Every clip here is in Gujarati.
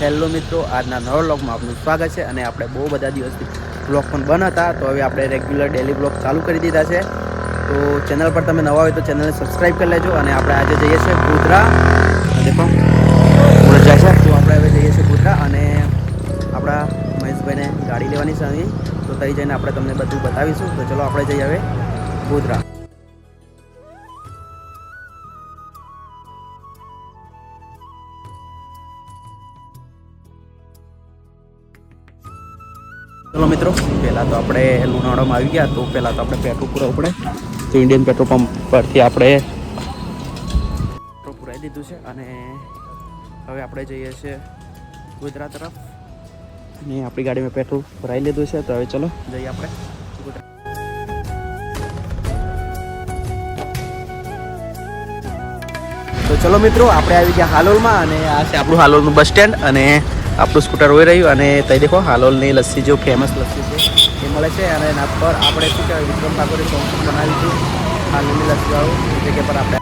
હેલો મિત્રો, આજના નવા વ્લોગમાં આપનું સ્વાગત છે. અને આપણે બહુ બધા દિવસથી વ્લોગ પણ બંધ હતા, તો હવે આપણે રેગ્યુલર ડેલી વ્લોગ ચાલુ કરી દીધા છે. તો ચેનલ પર તમે નવા હોય તો ચેનલને સબસ્ક્રાઈબ કરી લેજો. અને આપણે આજે જઈએ છીએ ગોધરા. દેખો જાય છે, તો આપણે હવે જઈએ છીએ ગોધરા અને આપણા મહેશભાઈને ગાડી લેવાની છે અહીં. તો ત્યાં જઈને આપણે તમને બધું બતાવીશું. તો ચલો આપણે જઈએ હવે ગોધરા. ચલો મિત્રો, પહેલાં તો આપણે લુણાવાડામાં આવી ગયા. તો પહેલાં તો આપણે પેટ્રોલ પુરાવવું પડે. તો ઇન્ડિયન પેટ્રોલ પંપ પરથી આપણે પેટ્રોલ પુરાવી દીધું છે અને હવે આપણે જઈએ છીએ ગોધરા તરફ. અને આપણી ગાડીમાં પેટ્રોલ ભરાઈ લીધું છે. તો હવે ચલો જઈએ આપણે ગોધરા. તો ચલો મિત્રો, આપણે આવી ગયા હાલોલમાં અને આ છે આપણું હાલોલનું બસ સ્ટેન્ડ. અને આપણું સ્કૂટર હોઈ રહ્યું અને ત્યાં દેખો હાલોલની લસ્સી, જો ફેમસ લસ્સી છે એ મળે છે. અને એના પર આપણે શું કહેવાય, વિક્રમ ઠાકોરે સોંગ બનાવ્યું હતું હાલોલની લસ્સીવાળું, એ જગ્યા પર આપણે.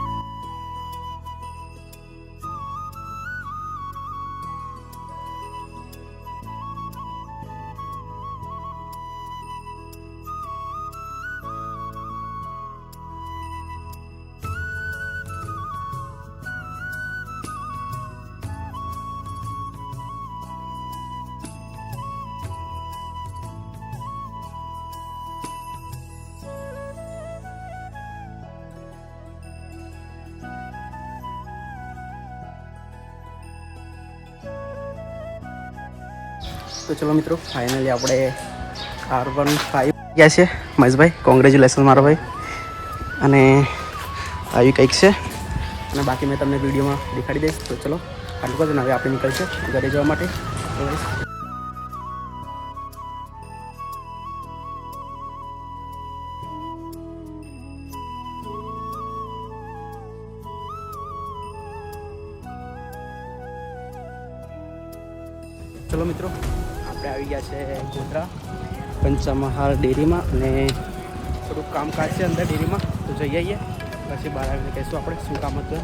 તો ચલો મિત્રો, ફાઇનલી આપણે R15 ગયા છે. મહેશભાઈ, કોંગ્રેચ્યુલેશન મારો ભાઈ. અને આવી કંઈક છે અને બાકી મેં તમને વિડીયોમાં દેખાડી દઈશ. તો ચલો આટલું કરો ને હવે આપણે નીકળશે ઘરે જવા માટે. ચલો મિત્રો, આપણે આવી ગયા છે ગોધરા પંચમહાલ ડેરીમાં. અને થોડુંક કામકાજ છે અંદર ડેરીમાં, તો જઈ આવીએ. પછી બહાર આવીને કહીશું આપણે શું કામ હતું.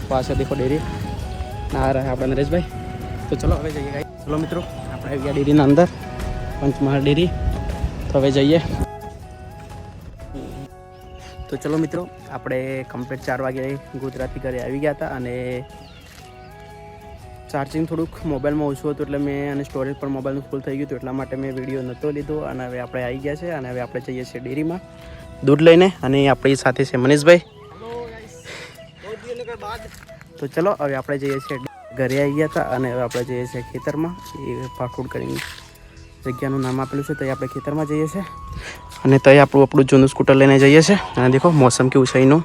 પાછળ દેખો ડેરી ના રહે આપણા નરેશભાઈ. તો ચલો હવે જઈએ ગાઈ. ચલો મિત્રો, આપણે આવી ગયા ડેરીના અંદર, પંચમહાલ ડેરી. તો હવે જઈએ. તો ચલો મિત્રો, આપણે કમ્પ્લીટ 4 વાગે ગોધરાથી ઘરે આવી ગયા હતા. અને ચાર્જિંગ થોડુંક મોબાઈલમાં ઓછું હતું એટલે મેં, અને સ્ટોરેજ પણ મોબાઈલનું ફૂલ થઈ ગયું હતું, એટલા માટે મેં વિડીયો નહોતો લીધો. અને હવે આપણે આવી ગયા છે અને હવે આપણે જઈએ છીએ ડેરીમાં દૂધ લઈને. અને આપણી સાથે છે મનીષભાઈ. તો ચલો હવે આપણે જઈએ છીએ ઘરે. આવી ગયા હતા અને હવે આપણે જઈએ છીએ ખેતરમાં. એ પાખોડ કરીને જગ્યાનું નામ આપેલું છે, તો આપણે ખેતરમાં જઈએ છીએ. અને ત્યાં આપણું જૂનું સ્કૂટર લઈને જઈએ છીએ. અને દેખો મોસમ કેવું છે એનું.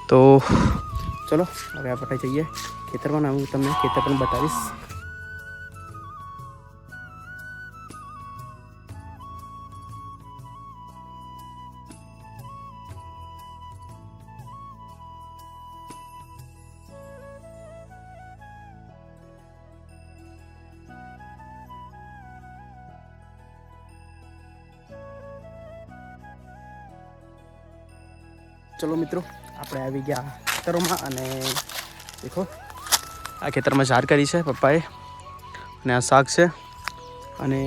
તો ચલો હવે આપણે જઈએ ખેતરમાં. હું તમને ખેતર પણ બતાવીશ. ચલો મિત્રો, આપણે આવી ગયા ખેતરોમાં. અને દેખો આ ખેતરમાં ઝાડ કરી છે પપ્પાએ. અને આ શાક છે. અને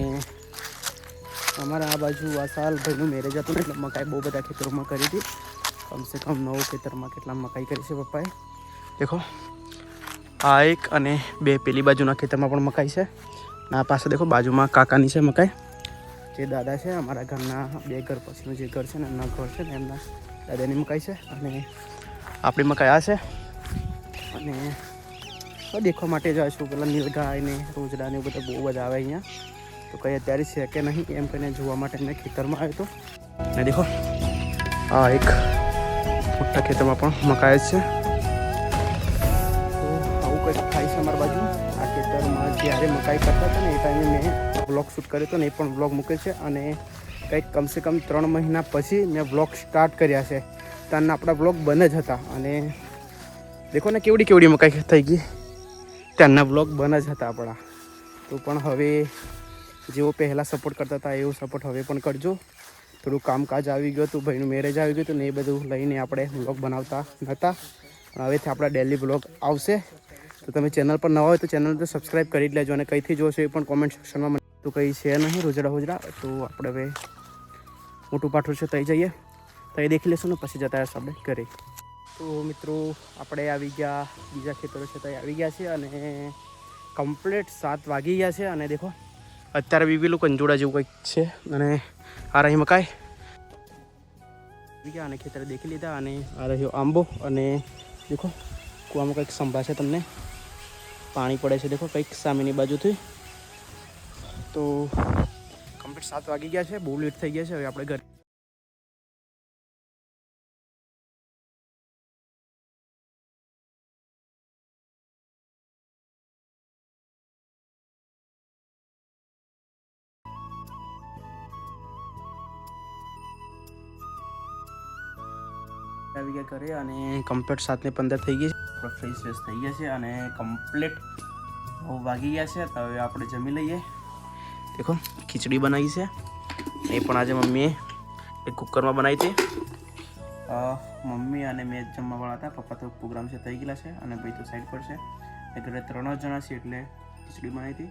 અમારા આ બાજુ આ સાલ ભાઈનું મેરેજ હતું ને, એટલે મકાઈ બહુ બધા ખેતરોમાં કરી હતી. કમસે કમ 9 ખેતરમાં કેટલા મકાઈ કરી છે પપ્પાએ. દેખો આ એક અને 2 પેલી બાજુના ખેતરમાં પણ મકાઈ છે. અને આ પાસે દેખો બાજુમાં કાકાની છે મકાઈ. જે દાદા છે અમારા ઘરના 2 ઘર પછીનું જે ઘર છે ને, એમના ઘર છે ને, એમના દાદાની મકાઈ છે. અને આપણી મકાઈ આ છે. અને દેખવા માટે જ છું, પેલા નીલગાય ને રોજડા ને બધા બહુ બધા આવે અહીંયા. તો કંઈ અત્યારે છે કે નહીં એમ કહીને જોવા માટે મેં ખેતરમાં આવ્યો હતો. અને દેખો આ એક મોટા ખેતરમાં પણ મકાઈ છે. તો આવું કંઈક થાય છે અમારી બાજુ. આ ખેતરમાં જ્યારે મકાઈ કરતા હતા ને એ ટાઈમે મેં વ્લોગ શૂટ કર્યો હતો ને, એ પણ વ્લોગ મૂકે છે. અને કંઈક કમસે કમ 3 મહિના પછી મેં વ્લોગ સ્ટાર્ટ કર્યા છે. ત્યારના આપણા વ્લોગ બંધ જ હતા. અને દેખો ને કેવડી મકાઈ થઈ ગઈ. ત્યારના વ્લોગ બંધ જ હતા આપણા. તો પણ હવે જેવો પહેલાં સપોર્ટ કરતા હતા એવો સપોર્ટ હવે પણ કરજો. થોડું કામકાજ આવી ગયું હતું, ભાઈનું મેરેજ આવી ગયું હતું ને, એ બધું લઈને આપણે વ્લોગ બનાવતા નહોતા. પણ હવેથી આપણા ડેલી વ્લોગ આવશે. તો તમે ચેનલ પર નવા હોય તો ચેનલ તો સબસ્ક્રાઈબ કરી જ લેજો અને કંઈથી જોશો એ પણ કોમેન્ટ સેક્શનમાં મને તો કંઈ છે નહીં રોજડા તો આપણે હવે મોટું પાઠું છે તઈ જઈએ તો એ દેખી લેશું ને પછી જતા હશે આપણે ઘરે. તો મિત્રો આપણે આવી ગયા બીજા ખેતરો છે તો આવી ગયા છે અને કમ્પ્લીટ 7 વાગી ગયા છે અને દેખો અત્યારે બી પેલું કંજોડા જેવું કંઈક છે અને આ રહી મકાઈ આવી ગયા અને ખેતર દેખી લીધા અને આ રહ્યો આંબો અને દેખો કૂવામાં કંઈક સંભળાશે તમને પાણી પડે છે દેખો કંઈક સામેની બાજુથી. તો કમ્પ્લીટ 7 વાગી ગયા છે, બહુ લેટ થઈ ગયા છે. હવે આપણે ઘરે આવી ગયા ઘરે અને કમ્પ્લીટ 7:15 થઈ ગઈ છે. આપણે ફ્રેશ થઈ ગયા છે અને કમ્પ્લીટ 9 વાગી ગયા છે. તો હવે આપણે જમી લઈએ. દેખો ખીચડી બનાવી છે એ પણ આજે મમ્મીએ એક કુકરમાં બનાવી હતી. મમ્મી અને મેં જમવાવાળા હતા. પપ્પા તો પ્રોગ્રામ છે થઈ ગયેલા છે અને ભાઈ તો સાઈડ પર છે. એ ઘરે 3 જણા છે એટલે ખીચડી બનાવી હતી.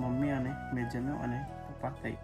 મમ્મી અને મેં જમ્યો અને પપ્પા થઈ